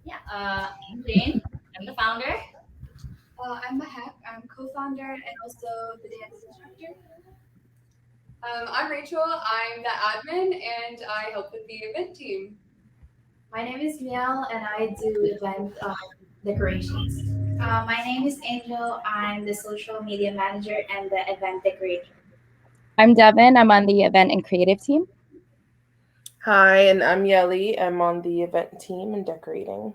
Yeah, I'm Jane. I'm the founder. I'm Mahek. I'm co-founder and also the dance instructor. I'm Rachel. I'm the admin and I help with the event team. My name is Miel and I do event decorations. My name is Angel. I'm the social media manager and the event decorator. I'm Devin. I'm on the event and creative team. Hi, and I'm Yeli. I'm on the event team and decorating.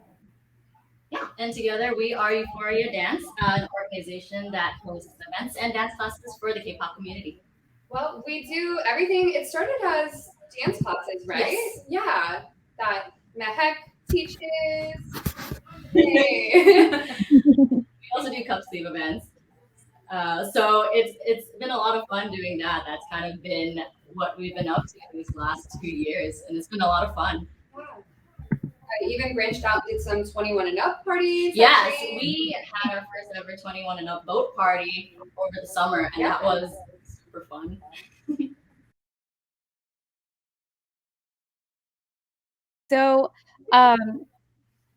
Yeah, and together we are Euphoria Dance, an organization that hosts events and dance classes for the K-pop community. Well, we do everything. It started as dance classes, right? Yes. Yeah, that Mehek teaches. Yay. We also do cup sleeve events. So it's been a lot of fun doing that. That's kind of been what we've been up to these last 2 years, and it's been a lot of fun. I even branched out, did some 21 and up parties. Yes, we had our first ever 21 and up boat party over the summer, and that was super fun. So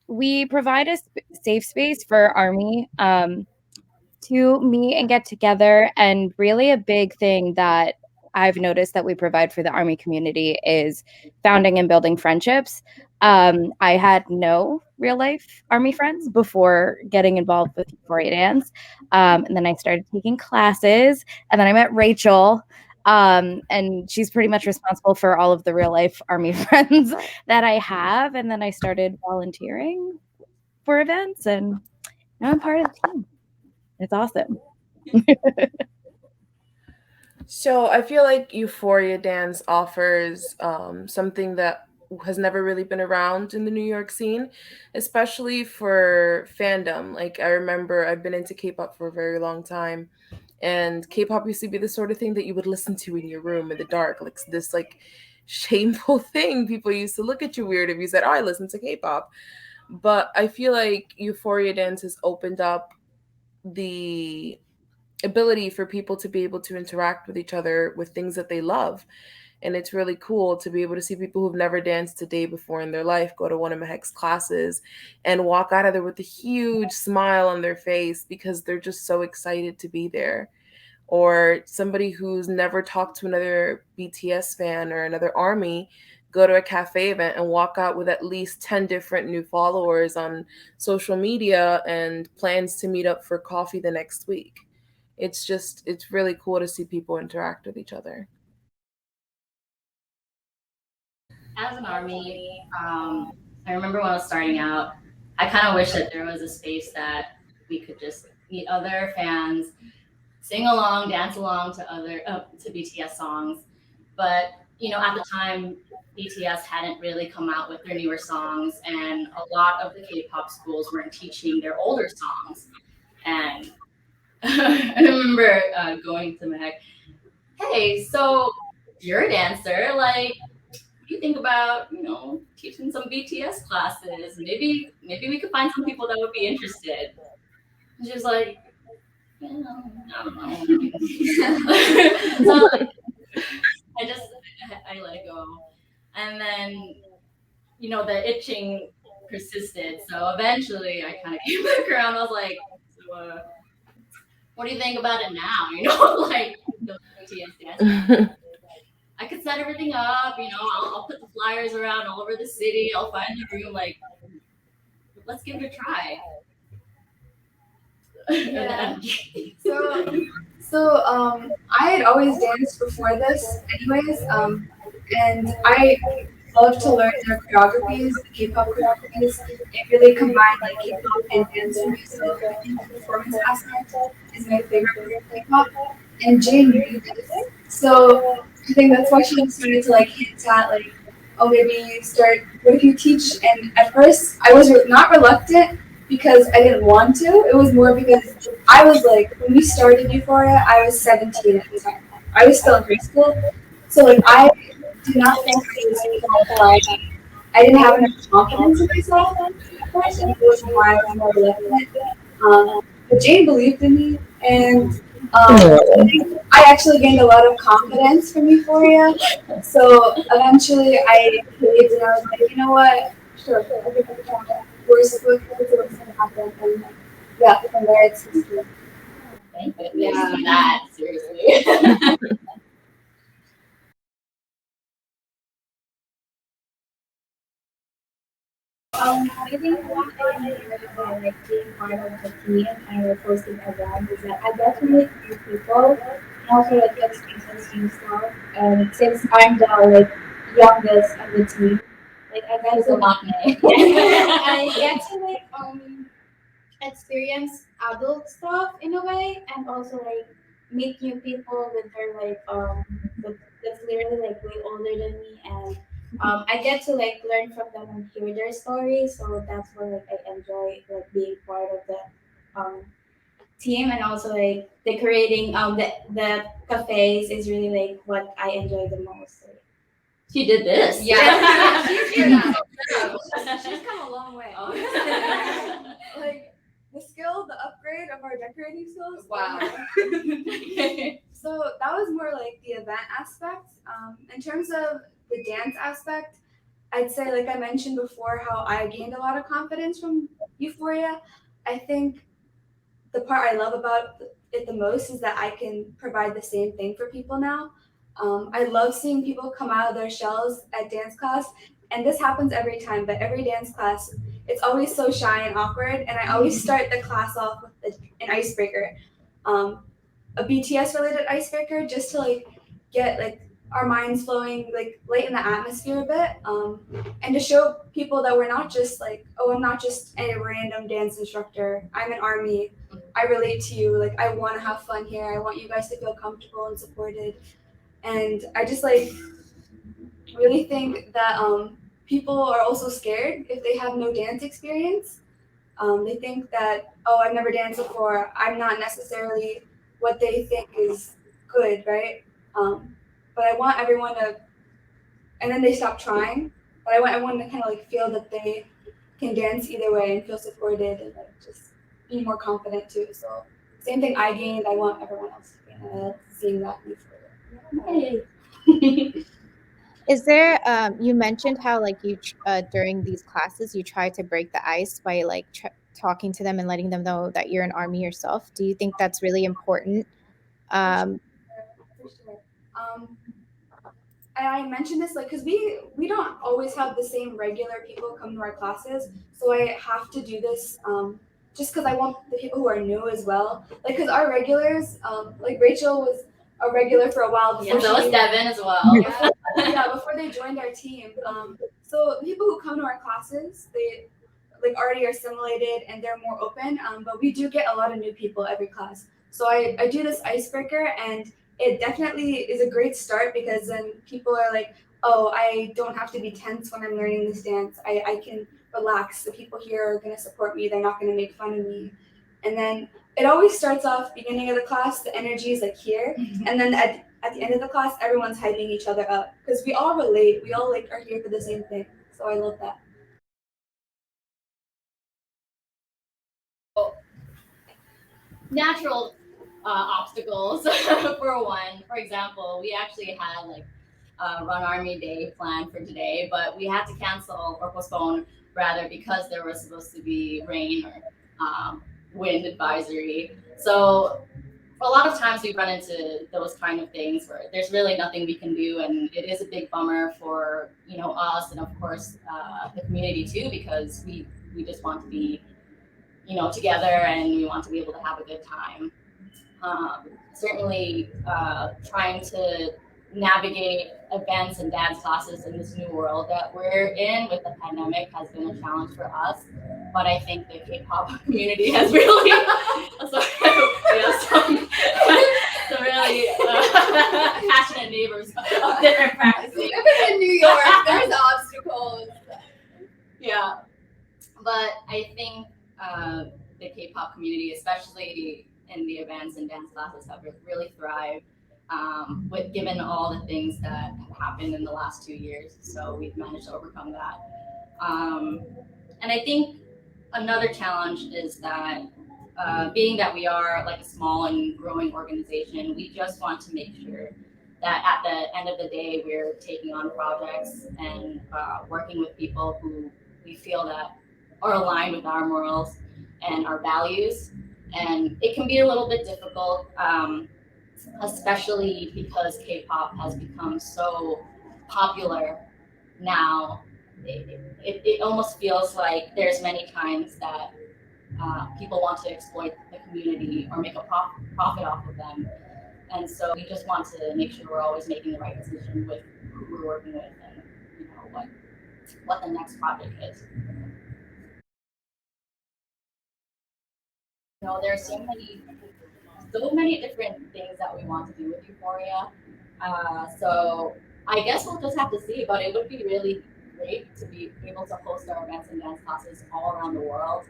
we provide a safe space for ARMY to meet and get together. And really a big thing that I've noticed that we provide for the ARMY community is founding and building friendships. I had no real life ARMY friends before getting involved with Euphoria Dance. And then I started taking classes, and then I met Rachel. And she's pretty much responsible for all of the real life ARMY friends that I have. And then I started volunteering for events, and now I'm part of the team. It's awesome. So I feel like Euphoria Dance offers something that has never really been around in the New York scene, especially for fandom. Like I remember I've been into K-pop for a very long time, and K-pop used to be the sort of thing that you would listen to in your room in the dark, like this shameful thing. People used to look at you weird if you said, "Oh, I listen to K-pop." But I feel like Euphoria Dance has opened up the ability for people to be able to interact with each other with things that they love. And it's really cool to be able to see people who've never danced a day before in their life go to one of Mehek's classes and walk out of there with a huge smile on their face because they're just so excited to be there. Or somebody who's never talked to another BTS fan or another ARMY go to a cafe event and walk out with at least 10 different new followers on social media and plans to meet up for coffee the next week. It's really cool to see people interact with each other. As an ARMY, I remember when I was starting out, I kind of wish that there was a space that we could just meet other fans, sing along, dance along to to BTS songs. But at the time, BTS hadn't really come out with their newer songs, and a lot of the K-pop schools weren't teaching their older songs. And I remember going to Meg, hey, so you're a dancer, like, what do you think about teaching some BTS classes? Maybe we could find some people that would be interested. And she was like, I don't know. So I let it go, and then the itching persisted. So eventually, I kind of came back around. I was like, so, what do you think about it now? Like the BTS dance. I could set everything up. I'll put the flyers around all over the city. I'll find the room. Like, let's give it a try. Yeah. I had always danced before this, anyways. And I love to learn their choreographies, the K-pop choreographies. It really combine like K-pop and dance for me. So I think the performance aspect is my favorite part of K-pop. And Jane knew this, so I think that's why she started to like hint at like, oh, maybe start. What if you teach? And at first, I was not reluctant because I didn't want to. It was more because I was like, when we started Euphoria, I was 17 at the time. I was still in high school, so like I did not think I was qualified. I didn't have enough confidence in myself at first, and it was why I was more reluctant. But Jane believed in me, and I think I actually gained a lot of confidence from Euphoria. So eventually, I caved, and I was like, you know what? Sure, I'll give it a try. worst was going to happen, and yeah, from there it's history. Thank goodness Yeah. for that. Seriously. I think one thing I enjoy about like being part of the team and like hosting events is that I get to meet new people and also like experience new stuff. And since I'm the like youngest of the team, like I get So to not me. I get to like experience adult stuff in a way and also like meet new people with their like that's literally like way older than me and I get to like learn from them and hear their stories, so that's where like I enjoy like being part of the um team and also like decorating the cafes is really like what I enjoy the most. Like, She did this. Yeah, she's good at She's come a long way. Oh. Like the skill, the upgrade of our decorating skills. Wow. So that was more like the event aspect. In terms of the dance aspect, I'd say, like I mentioned before, how I gained a lot of confidence from Euphoria. I think the part I love about it the most is that I can provide the same thing for people now. I love seeing people come out of their shells at dance class, and this happens every time, but every dance class, it's always so shy and awkward, and I always start the class off with an icebreaker. Um, a BTS related icebreaker just to like get like our minds flowing, like lighten the atmosphere a bit, and to show people that we're not just like, oh, I'm not just a random dance instructor. I'm an army. I relate to you. Like I want to have fun here. I want you guys to feel comfortable and supported. And I just like really think that people are also scared if they have no dance experience. They think that, oh, I've never danced before. I'm not necessarily what they think is good, right? But I want everyone to, and then they stop trying. But I want everyone to kind of like feel that they can dance either way and feel supported and like just be more confident too. So same thing I gained, I want everyone else to gain, and seeing that move further. Is there you mentioned how like during these classes you try to break the ice by like talking to them and letting them know that you're an army yourself. Do you think that's really important? For sure. And I mentioned this like because we don't always have the same regular people come to our classes, so I have to do this just because I want the people who are new as well. Like because our regulars, like Rachel was a regular for a while Yeah, before so was she Devin as well. yeah before they joined our team. So the people who come to our classes, they like already are assimilated and they're more open. But we do get a lot of new people every class. So I do this icebreaker and it definitely is a great start because then people are like, oh, I don't have to be tense when I'm learning this dance. I can relax. The people here are going to support me. They're not going to make fun of me. And then it always starts off beginning of the class, the energy is like here. And then at the end of the class, everyone's hyping each other up because we all relate. We all like are here for the same thing. So I love that. Natural obstacles for one. For example, we actually had like Run Army Day planned for today, but we had to cancel or postpone rather because there was supposed to be rain or wind advisory. So a lot of times we run into those kind of things where there's really nothing we can do, and it is a big bummer for us and of course the community too because we just want to be together and we want to be able to have a good time. Certainly trying to navigate events and dance classes in this new world that we're in with the pandemic has been a challenge for us. But I think the K-pop community has really we have some really passionate neighbors up there practicing. Living in New York, there's obstacles. Yeah, but I think the K-pop community, especially in the events and dance classes, have really thrived with given all the things that have happened in the last 2 years. So we've managed to overcome that. And I think another challenge is that being that we are like a small and growing organization, we just want to make sure that at the end of the day, we're taking on projects and working with people who we feel that are aligned with our morals and our values. And it can be a little bit difficult, especially because K-pop has become so popular now. It almost feels like there's many times that people want to exploit the community or make a profit off of them. And so we just want to make sure we're always making the right decision with who we're working with and what the next project is. There's so many different things that we want to do with Euphoria. So I guess we'll just have to see, but it would be really great to be able to host our events and dance classes all around the world.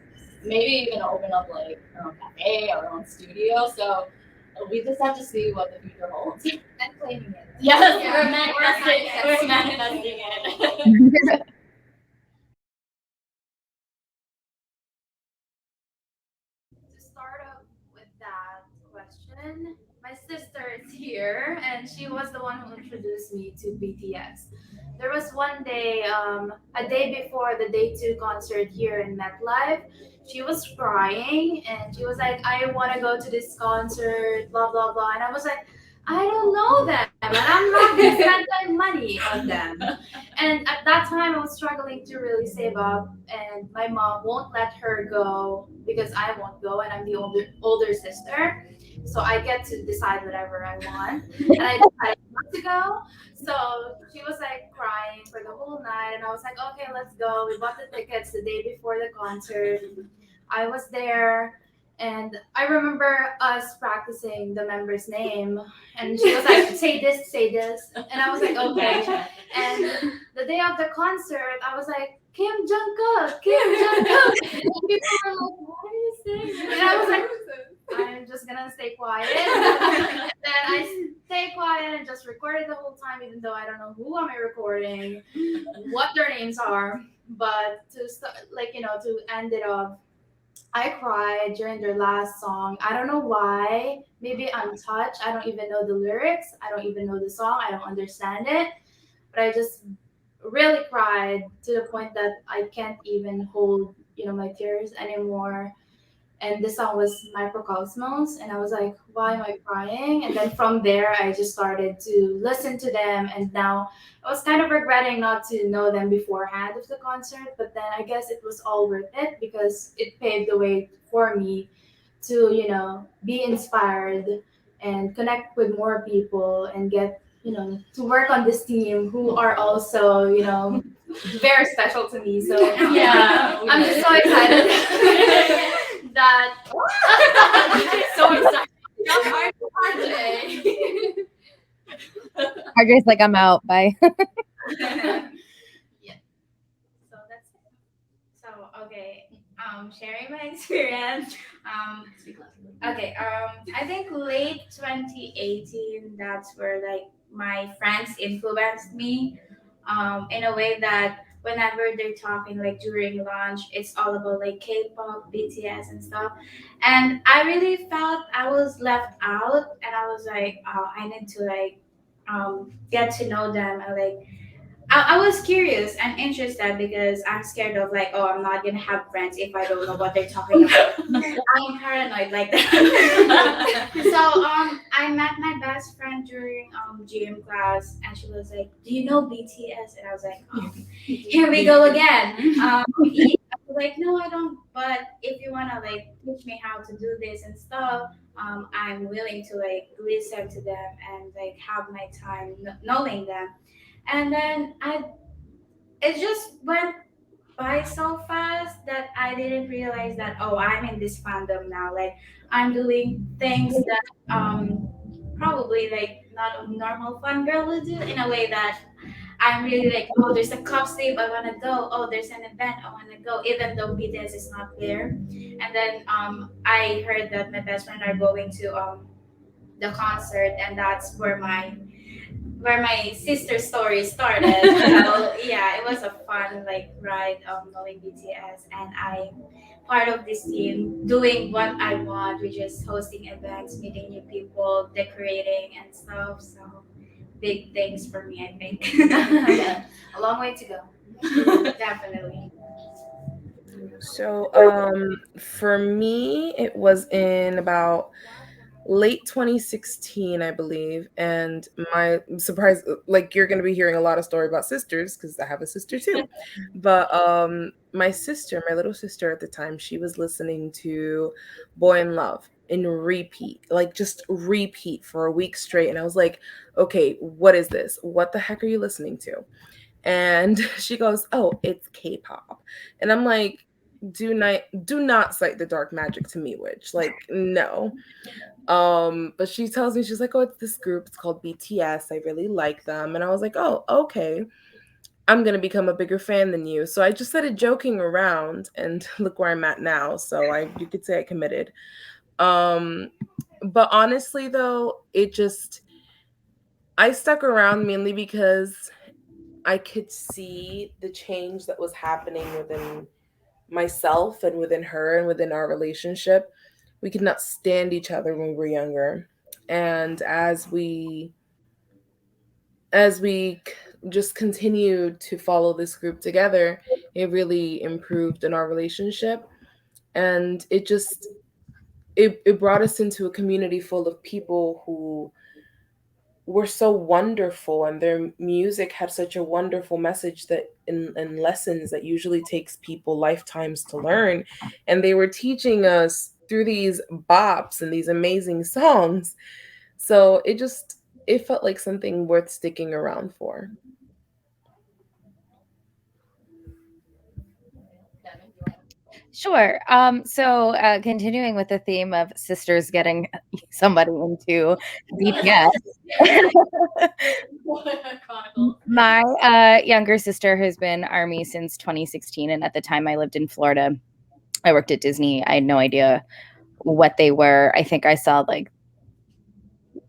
Maybe even open up like our own cafe, our own studio. So we just have to see what the future holds. And claiming it. Yes, Yeah, we're manifesting it. To start up with that question, my sister is here, and she was the one who introduced me to BTS. There was one day, a day before the day two concert here in MetLife, she was crying and she was like, "I want to go to this concert, blah blah blah," and I was like, "I don't know them, and I'm not gonna spend my money on them." And at that time, I was struggling to really save up, and my mom won't let her go because I won't go, and I'm the older sister. So I get to decide whatever I want, and I decided not to go. So she was like crying for the whole night, and I was like, "Okay, let's go." We bought the tickets the day before the concert. I was there, and I remember us practicing the member's name, and she was like, say this," and I was like, "Okay." And the day of the concert, I was like, "Kim Jungkook, Kim Jungkook," and people were like, "What are you saying?" And I was like, "I'm just gonna stay quiet." And then I stay quiet and just recorded the whole time, even though I don't know who am I recording, what their names are. But to start, like to end it off, I cried during their last song. I don't know why. Maybe I'm touched. I don't even know the lyrics. I don't even know the song. I don't understand it. But I just really cried to the point that I can't even hold, my tears anymore. And the song was Microcosmos, and I was like, why am I crying? And then from there I just started to listen to them, and now I was kind of regretting not to know them beforehand of the concert, but then I guess it was all worth it because it paved the way for me to, be inspired and connect with more people and get, to work on this team who are also, very special to me. So Yeah, I'm just so excited that so excited. RJ. RJ's like, I'm out. Bye. Yeah. So that's it. So okay, sharing my experience. Okay, I think late 2018. That's where like my friends influenced me, in a way that whenever they're talking like during lunch, it's all about like K-pop, BTS, and stuff. And I really felt I was left out, and I was like, oh, I need to like get to know them and like I was curious and interested because I'm scared of like, oh, I'm not gonna have friends if I don't know what they're talking about. I'm paranoid like that. So I met my best friend during gym class, and she was like, "Do you know BTS?" And I was like, "Oh, here we go again." Yeah. I was like, "No, I don't. But if you wanna like teach me how to do this and stuff, I'm willing to like listen to them and like have my time knowing them." And then it just went by so fast that I didn't realize that, oh, I'm in this fandom now. Like I'm doing things that probably like not a normal fun girl would do, in a way that I'm really like, oh, there's a cup sleeve, I wanna go. Oh, there's an event, I wanna go, even though BTS is not there. And then I heard that my best friend are going to the concert, and that's where my sister's story started. So yeah, it was a fun like ride, knowing BTS, and I part of this team doing what I want, which is hosting events, meeting new people, decorating and stuff. So big things for me, I think. Yeah. A long way to go. Definitely. So, for me, it was in about late 2016, I believe. And my surprise, like you're going to be hearing a lot of story about sisters because I have a sister too. But my sister, my little sister at the time, she was listening to Boy in Love in repeat, like just repeat for a week straight. And I was like, okay, what is this? What the heck are you listening to? And she goes, "Oh, it's K-pop." And I'm like, do not cite the dark magic to me, witch. Like, no. But she tells me, she's like, "Oh, it's this group. It's called BTS. I really like them." And I was like, "Oh, okay. I'm gonna become a bigger fan than you." So I just started joking around, and look where I'm at now. So you could say I committed. Um, but honestly, though, I stuck around mainly because I could see the change that was happening within myself and within her and within our relationship. We could not stand each other when we were younger. And as we just continued to follow this group together, it really improved in our relationship. And it brought us into a community full of people who were so wonderful, and their music had such a wonderful message that in lessons that usually takes people lifetimes to learn, and they were teaching us through these bops and these amazing songs. So it felt like something worth sticking around for. Sure. So continuing with the theme of sisters getting somebody into BTS. Chronicles. My younger sister has been Army since 2016, and at the time I lived in Florida. I worked at Disney. I had no idea what they were. I think I saw like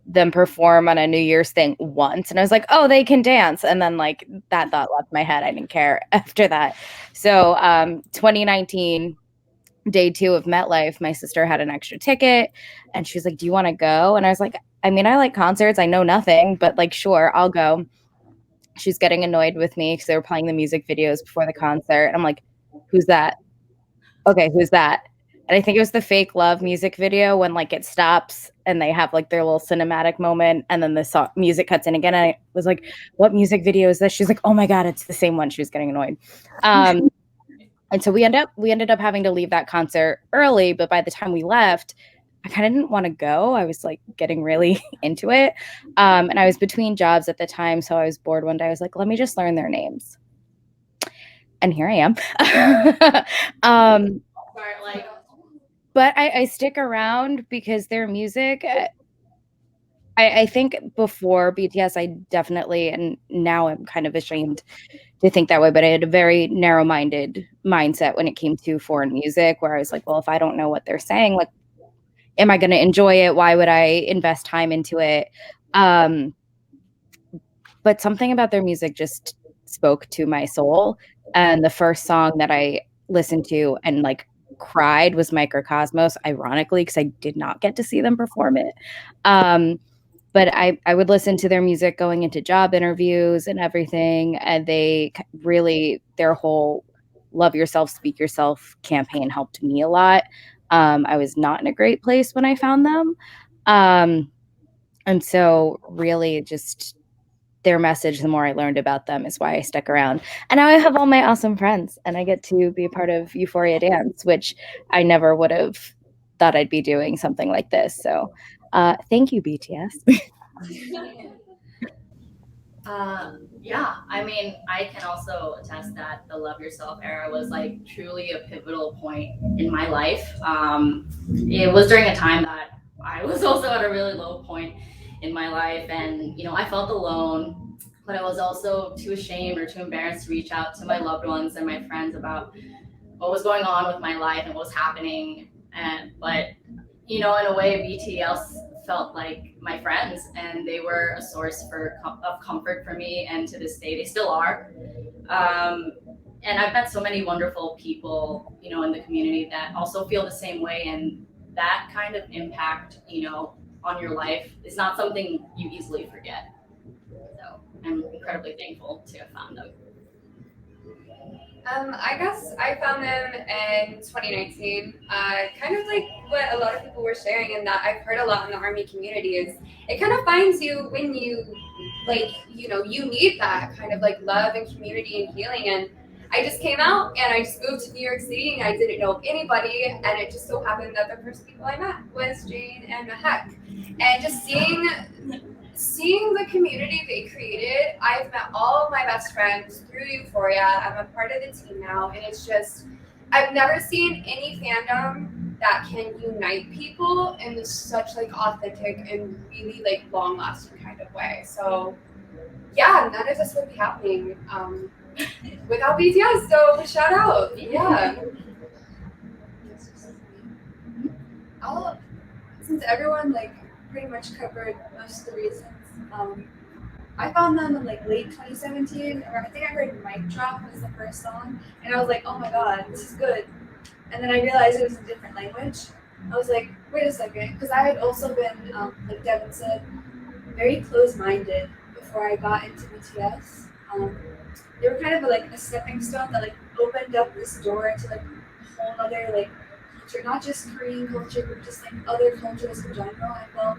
them perform on a New Year's thing once, and I was like, "Oh, they can dance." And then like that thought left my head. I didn't care after that. So 2019, day 2 of MetLife, my sister had an extra ticket, and she's like, "Do you want to go?" And I was like, "I mean, I like concerts. I know nothing, but like, sure, I'll go." She's getting annoyed with me because they were playing the music videos before the concert. And I'm like, "Who's that? Okay, who's that?" And I think it was the Fake Love music video when like it stops and they have like their little cinematic moment, and then the music cuts in again. And I was like, "What music video is this?" She's like, "Oh my god, it's the same one." She was getting annoyed. And so we ended up having to leave that concert early, but by the time we left, I kind of didn't want to go. I was like getting really into it. And I was between jobs at the time, so I was bored one day. I was like, let me just learn their names. And here I am. Start like But I stick around because their music, I think before BTS, I definitely, and now I'm kind of ashamed to think that way, but I had a very narrow-minded mindset when it came to foreign music, where I was like, well, if I don't know what they're saying, like, am I going to enjoy it? Why would I invest time into it? Um, but something about their music just spoke to my soul. And the first song that I listened to and like cried was Microcosmos, ironically, because I did not get to see them perform it. But I would listen to their music going into job interviews and everything. And they really, their whole Love Yourself, Speak Yourself campaign helped me a lot. I was not in a great place when I found them. Um, and so, really, just their message, the more I learned about them, is why I stuck around. And now I have all my awesome friends, and I get to be a part of Euphoria Dance, which I never would have thought I'd be doing something like this. So, thank you, BTS. Yeah, I mean, I can also attest that the Love Yourself era was like truly a pivotal point in my life. It was during a time that I was also at a really low point in my life, and I felt alone, but I was also too ashamed or too embarrassed to reach out to my loved ones and my friends about what was going on with my life and what was happening. And but in a way, BTS felt like my friends, and they were a source of comfort for me. And to this day, they still are. Um, and I've met so many wonderful people, in the community that also feel the same way. And that kind of impact, on your life is not something you easily forget. So I'm incredibly thankful to have found them. I guess I found them in 2019. Kind of like what a lot of people were sharing, and that I've heard a lot in the army community is it kind of finds you when you you need that kind of like love and community and healing. And I just came out and I just moved to New York City and I didn't know anybody, and it just so happened that the first people I met was Jane and Mahek, and just seeing the community they created. I've met all of my best friends through Euphoria. I'm a part of the team now, and it's just I've never seen any fandom that can unite people in this such like authentic and really like long lasting kind of way. So yeah, none of this would be happening without BTS. So shout out, yeah. I'll, since everyone like pretty much covered most of the reasons, I found them in like late 2017. Or I think I heard "Mic Drop" was the first song, and I was like, "Oh my god, this is good." And then I realized it was a different language. I was like, "Wait a second," because I had also been, like Devin said, very close-minded before I got into BTS. They were kind of like a stepping stone that like opened up this door to like a whole other like culture, not just Korean culture, but just like other cultures in general. I felt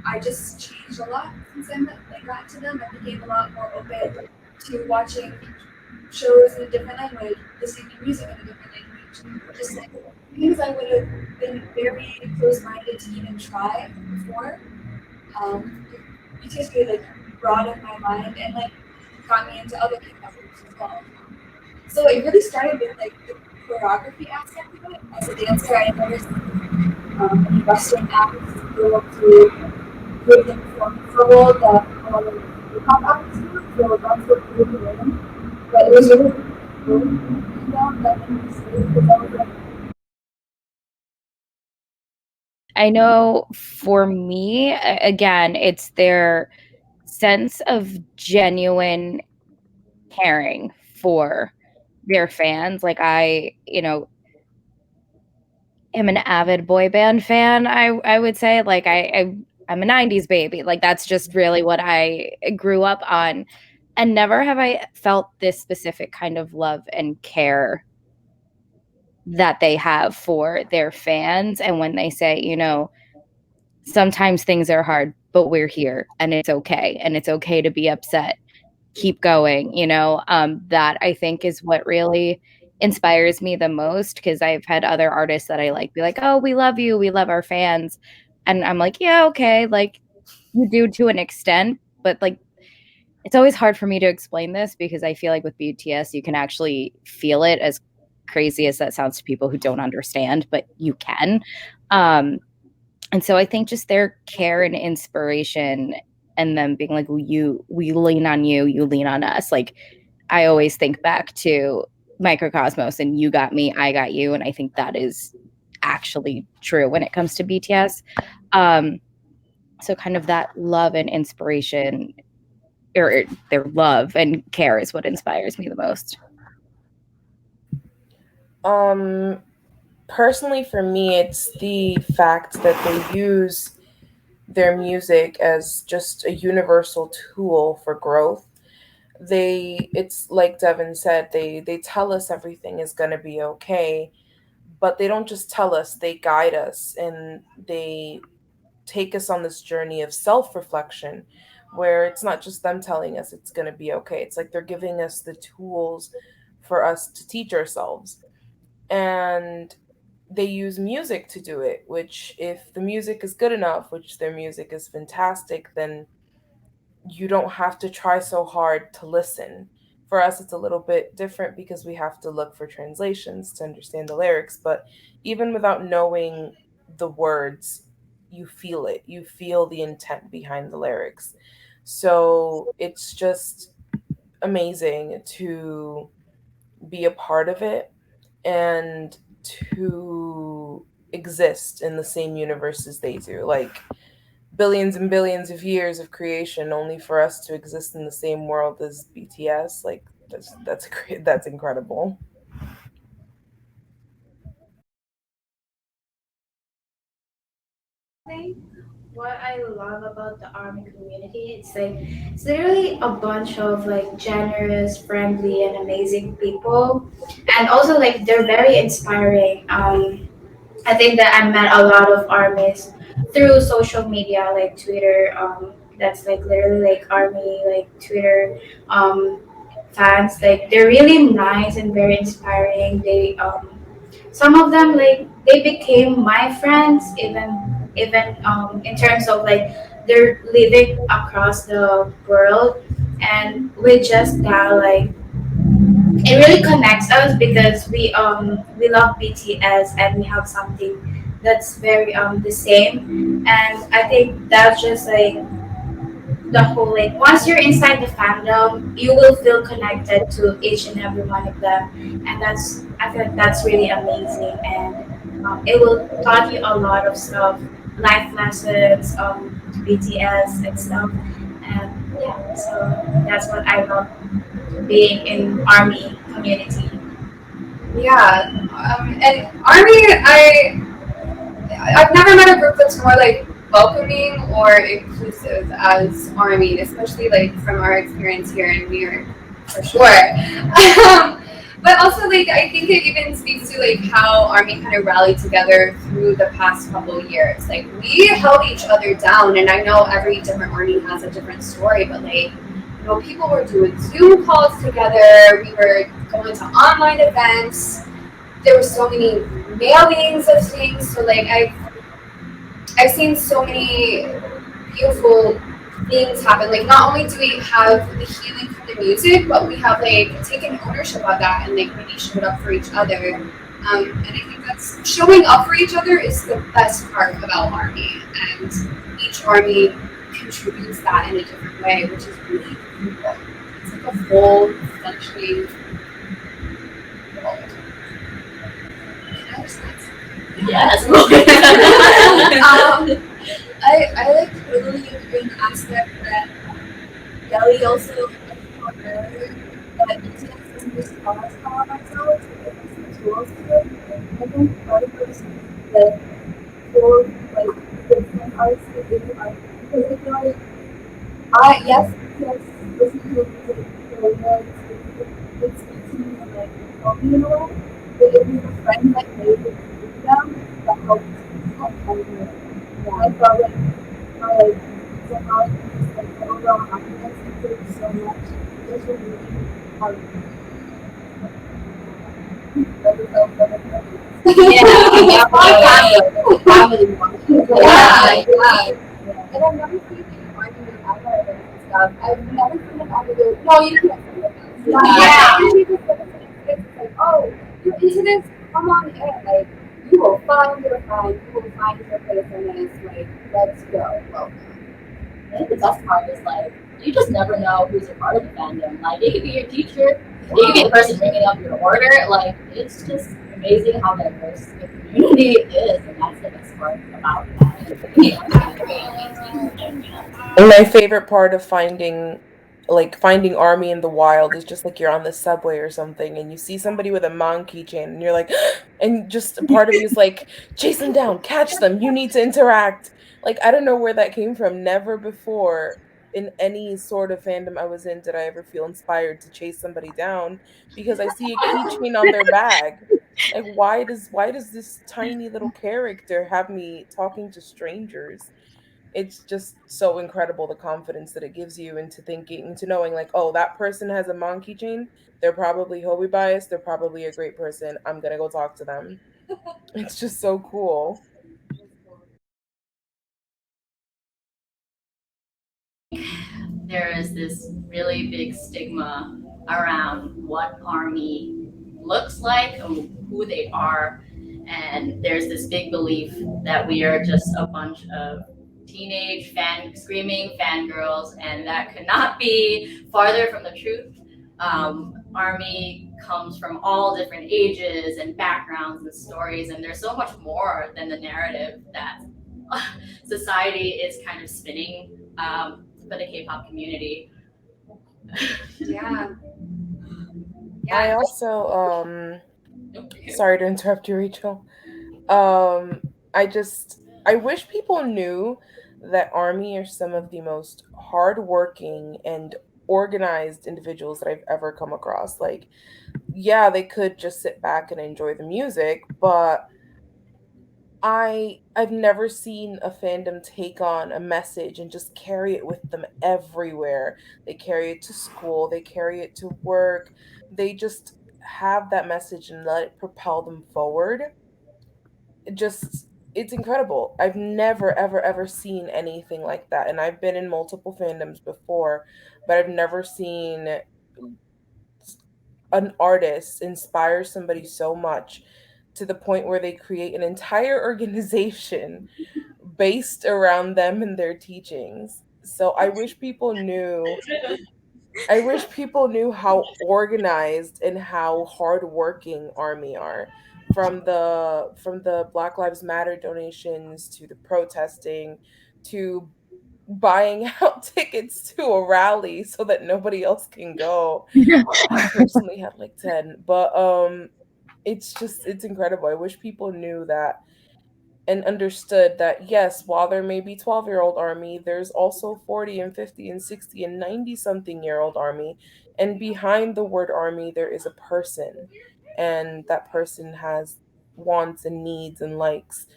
I just changed a lot since I got into them. I became a lot more open to watching shows in a different language, listening to music in a different language. Just like things I would have been very close-minded to even try before. Um, BTS really like broadened my mind and like got me into other K-pop groups as well. So it really started with like the choreography aspect of it. As a dancer, I never seen any Western acts go up to create the performance level that K-pop acts do. So that's what really learning. But it was really cool. That made me stay because I was like, I know for me, again, it's their sense of genuine caring for their fans. Like am an avid boy band fan, I would say. Like I'm a 90s baby. Like that's just really what I grew up on. And never have I felt this specific kind of love and care that they have for their fans. And when they say, sometimes things are hard, but we're here and it's okay. And it's okay to be upset. Keep going, that I think is what really inspires me the most, because I've had other artists that I like be like, oh, we love you, we love our fans. And I'm like, yeah, okay, like you do to an extent, but like it's always hard for me to explain this because I feel like with BTS you can actually feel it, as crazy as that sounds to people who don't understand, but you can. Um, and so I think just their care and inspiration and them being like, we lean on you, you lean on us. Like I always think back to Microcosmos and you got me, I got you. And I think that is actually true when it comes to BTS. Um, so kind of that love and inspiration, or their love and care, is what inspires me the most. Um, Personally, for me, it's the fact that they use their music as just a universal tool for growth. It's like Devin said, they tell us everything is going to be okay, but they don't just tell us, they guide us, and they take us on this journey of self-reflection, where it's not just them telling us it's going to be okay. It's like they're giving us the tools for us to teach ourselves. And they use music to do it, which, if the music is good enough, which their music is fantastic, then you don't have to try so hard to listen. For us, it's a little bit different because we have to look for translations to understand the lyrics. But even without knowing the words, you feel it. You feel the intent behind the lyrics. So it's just amazing to be a part of it and to exist in the same universe as they do. Like, billions and billions of years of creation only for us to exist in the same world as BTS. Like that's great. That's incredible. what I love about the army community, it's literally a bunch of like generous, friendly, and amazing people, and also like they're very inspiring. I think that I met a lot of armies through social media, like Twitter. That's like literally like army, like Twitter fans. Like they're really nice and very inspiring. Some of them like they became my friends, even in terms of like they're living across the world, and with just that like it really connects us because we love BTS and we have something that's very the same, and I think that's just like the whole like once you're inside the fandom you will feel connected to each and every one of them, and that's I feel like that's really amazing, and it will taught you a lot of stuff, life lessons to BTS and stuff, and yeah, so that's what I love being in army community. Yeah, and army, I've never met a group that's more like welcoming or inclusive as army, especially like from our experience here in New York, for sure. But also like I think it even speaks to like how army kind of rallied together through the past couple of years. Like we held each other down, and I know every different army has a different story, but like people were doing Zoom calls together. We were going to online events. There were so many mailings of things. So like I've seen so many beautiful things happen. Like not only do we have the healing from the music, but we have like taken ownership of that and like really showed up for each other. And I think that's showing up for each other is the best part about army, and each army contributes that in a different way, which is really cool. It's like a whole functioning world. Can I just Yes. I like totally agree in the aspect that Kelly also mentioned earlier that instead of just call myself with tools to it, I think part of it is that for like different arts that do art because I feel like yes, listen to the music for it speaks to me and like help me in a way. But it was a friend that made it through them that helped me. Yeah, I felt like my like somehow just like my overall happiness improved so much just from reading yeah, family one. Yeah. And I've never seen any argument outside of and stuff. I've never seen an argument. No, you can't say that. Yeah. You just sort of it's like, oh, you're into this? Come on in. Like, you will find your friend. You will find your place in this. Like, let's go. Well, I think the best part is like you just never know who's a part of the fandom. Like it could be your teacher, it could be the person ringing up your order. Like it's just amazing how diverse the community is, and that's the best part about And my favorite part of finding army in the wild is just like you're on the subway or something and you see somebody with a monkey chain and you're like and just a part of you is like chase them down, catch them, you need to interact. Like I don't know where that came from. Never before in any sort of fandom I was in did I ever feel inspired to chase somebody down because I see a keychain on their bag. Like why does this tiny little character have me talking to strangers? It's just so incredible the confidence that it gives you into thinking into knowing like, oh, that person has a monkey chain, they're probably hobby biased, they're probably a great person, I'm gonna go talk to them. It's just so cool. there is this really big stigma around what army looks like and who they are. And there's this big belief that we are just a bunch of teenage screaming fangirls, and that could not be farther from the truth. Army comes from all different ages and backgrounds and stories, and there's so much more than the narrative that society is kind of spinning for the K-pop community. Yeah. I Yeah. also sorry to interrupt you, Rachel. I wish people knew that Army are some of the most hardworking and organized individuals that I've ever come across. Like, yeah, they could just sit back and enjoy the music, but I've never seen a fandom take on a message and just carry it with them everywhere. They carry it to school, they carry it to work. They just have that message and let it propel them forward. It just it's incredible. I've never ever seen anything like that. And I've been in multiple fandoms before, but I've never seen an artist inspire somebody so much to the point where they create an entire organization based around them and their teachings. So I wish people knew how organized and how hardworking Army are. From the Black Lives Matter donations to the protesting to buying out tickets to a rally so that nobody else can go. I personally had like 10, but it's incredible. I wish people knew that and understood that yes, while there may be 12-year-old Army, there's also 40 and 50 and 60 and 90 something year old Army. And behind the word Army, there is a person. And that person has wants and needs and likes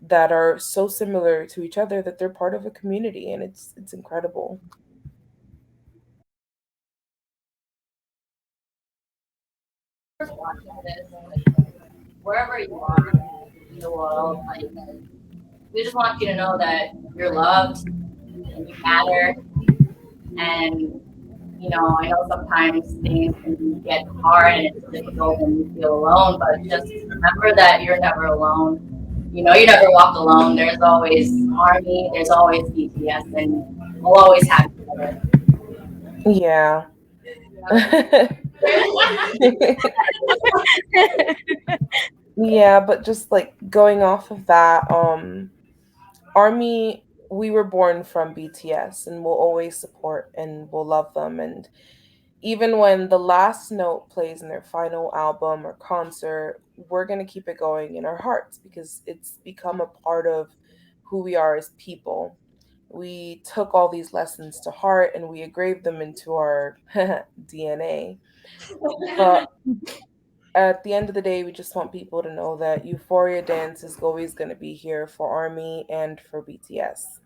that are so similar to each other that they're part of a community, and it's incredible. Whoever's watching this, like wherever you are in the world, like we just want you to know that you're loved and you matter. And I know sometimes things can get hard and it's difficult and you feel alone, but just remember that you're never alone. You never walk alone. There's always Army, there's always BTS, and we'll always have each other. Yeah. Yeah, but just like going off of that, Army, we were born from BTS and we'll always support and we'll love them. And even when the last note plays in their final album or concert, we're going to keep it going in our hearts because it's become a part of who we are as people. We took all these lessons to heart and we engraved them into our DNA. But at the end of the day, we just want people to know that Euphoria Dance is always going to be here for Army and for BTS.